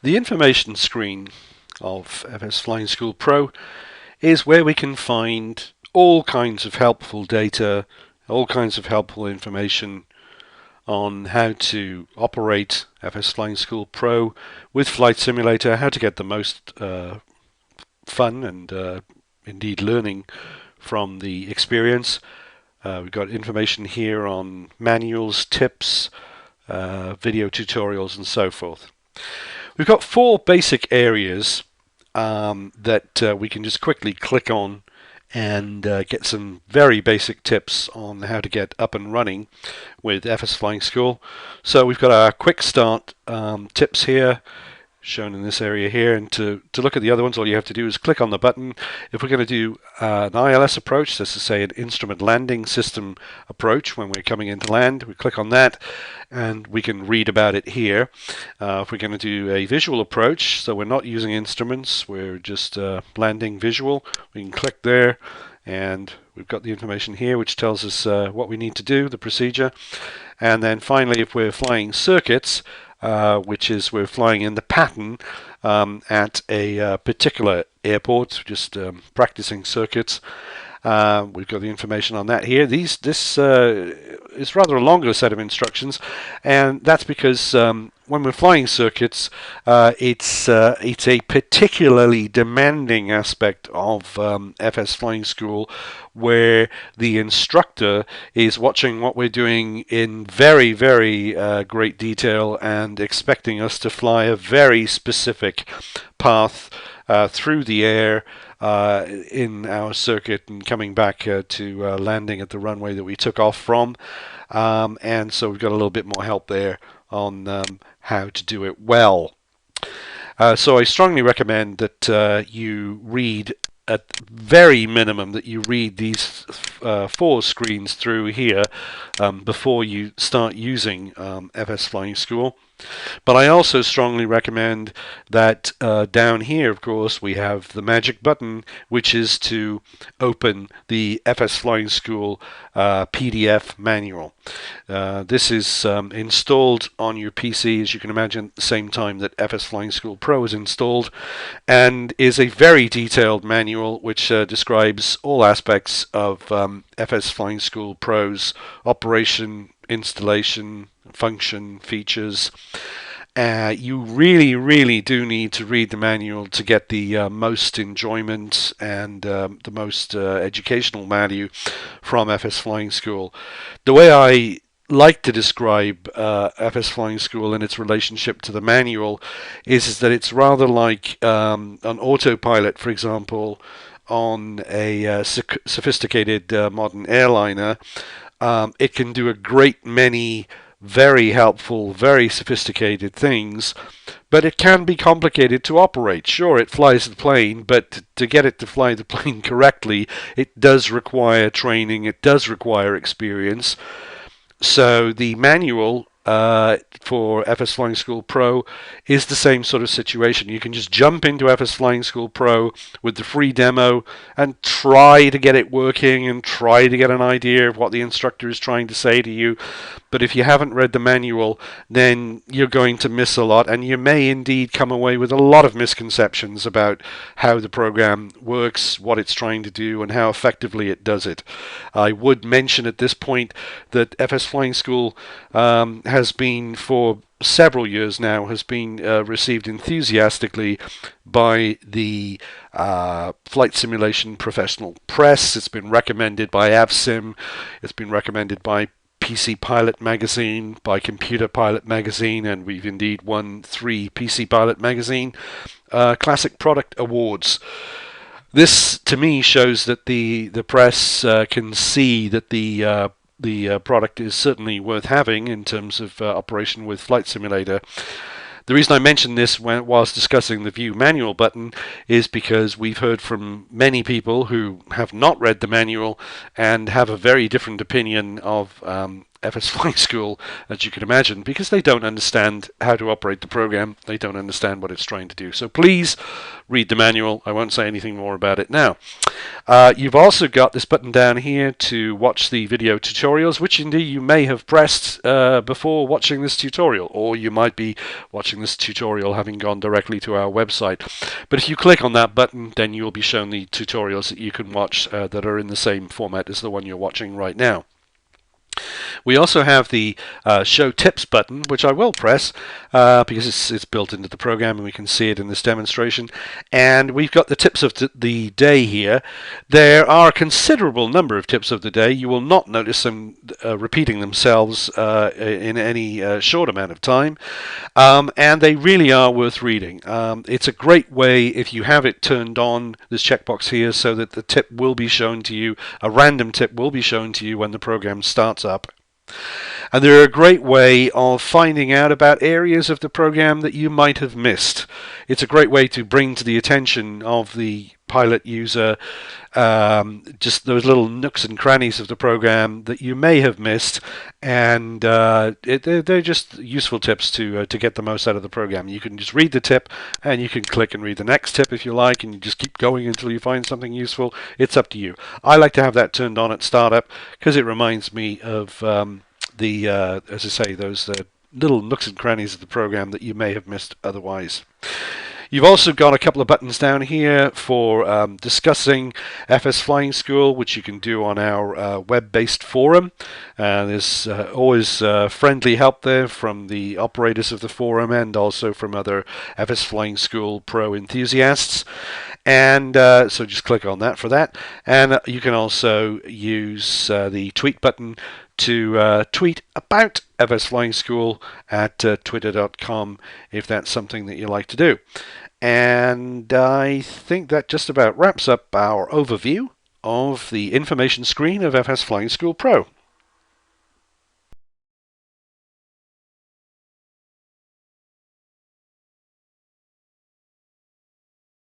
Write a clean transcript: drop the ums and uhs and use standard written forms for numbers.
The information screen of FS Flying School Pro is where we can find all kinds of helpful data, all kinds of helpful information on how to operate FS Flying School Pro with Flight Simulator, how to get the most fun and indeed learning from the experience. We've got information here on manuals, tips, video tutorials, and so forth. We've got four basic areas that we can just quickly click on and get some very basic tips on how to get up and running with FS Flying School. So we've got our quick start tips here shown in this area here, and to look at the other ones, all you have to do is click on the button. If we're going to do an ILS approach, that's to say an instrument landing system approach, when we're coming into land, we click on that and we can read about it here. If we're going to do a visual approach, so we're not using instruments, we're just landing visual, we can click there and we've got the information here which tells us what we need to do, the procedure. And then finally, if we're flying circuits, which is we're flying in the pattern at a particular airport, just practicing circuits. We've got the information on that here. This is rather a longer set of instructions, and that's because when we're flying circuits, it's a particularly demanding aspect of FS Flying School, where the instructor is watching what we're doing in very, very great detail and expecting us to fly a very specific path through the air in our circuit and coming back to landing at the runway that we took off from. And so we've got a little bit more help there on how to do it well. So I strongly recommend that you read, at very minimum, that you read these four screens through here before you start using FS Flying School. But I also strongly recommend that down here, of course, we have the magic button, which is to open the FS Flying School PDF manual. This is installed on your PC, as you can imagine, at the same time that FS Flying School Pro is installed, and is a very detailed manual which describes all aspects of FS Flying School Pro's operation, installation, function, features. You really do need to read the manual to get the most enjoyment and the most educational value from FS Flying School. The way I like to describe FS Flying School and its relationship to the manual is that it's rather like an autopilot, for example, on a sophisticated modern airliner. It can do a great many very helpful, very sophisticated things, but it can be complicated to operate. Sure, it flies the plane, but to get it to fly the plane correctly, it does require training, it does require experience. So the manual for FS Flying School Pro is the same sort of situation. You can just jump into FS Flying School Pro with the free demo and try to get it working and try to get an idea of what the instructor is trying to say to you. But if you haven't read the manual, then you're going to miss a lot, and you may indeed come away with a lot of misconceptions about how the program works, what it's trying to do, and how effectively it does it. I would mention at this point that FS Flying School has been, for several years now, has been received enthusiastically by the flight simulation professional press. It's been recommended by AvSim. It's been recommended by PC Pilot Magazine, by Computer Pilot Magazine, and we've indeed won 3 PC Pilot Magazine Classic Product Awards. This, to me, shows that the press can see that the product is certainly worth having in terms of operation with Flight Simulator. The reason I mentioned this whilst discussing the View Manual button is because we've heard from many people who have not read the manual and have a very different opinion of FS Flying School, as you can imagine, because they don't understand how to operate the program. They don't understand what it's trying to do. So please read the manual. I won't say anything more about it now. You've also got this button down here to watch the video tutorials, which indeed you may have pressed before watching this tutorial, or you might be watching this tutorial having gone directly to our website. But if you click on that button, then you'll be shown the tutorials that you can watch that are in the same format as the one you're watching right now. We also have the Show Tips button, which I will press because it's built into the program and we can see it in this demonstration. And we've got the tips of the day here. There are a considerable number of tips of the day. You will not notice them repeating themselves in any short amount of time. And they really are worth reading. It's a great way, if you have it turned on, this checkbox here, so that the tip will be shown to you, a random tip will be shown to you when the program starts up. And they're a great way of finding out about areas of the program that you might have missed. It's a great way to bring to the attention of the pilot user just those little nooks and crannies of the program that you may have missed, and they're just useful tips to get the most out of the program. You can just read the tip and you can click and read the next tip if you like, and you just keep going until you find something useful. It's up to you. I like to have that turned on at startup because it reminds me of as I say, those little nooks and crannies of the program that you may have missed otherwise. You've also got a couple of buttons down here for discussing FS Flying School, which you can do on our web-based forum. There's always friendly help there from the operators of the forum and also from other FS Flying School Pro enthusiasts. And so just click on that for that. And you can also use the tweet button to tweet about FS Flying School at twitter.com if that's something that you like to do. And I think that just about wraps up our overview of the information screen of FS Flying School Pro.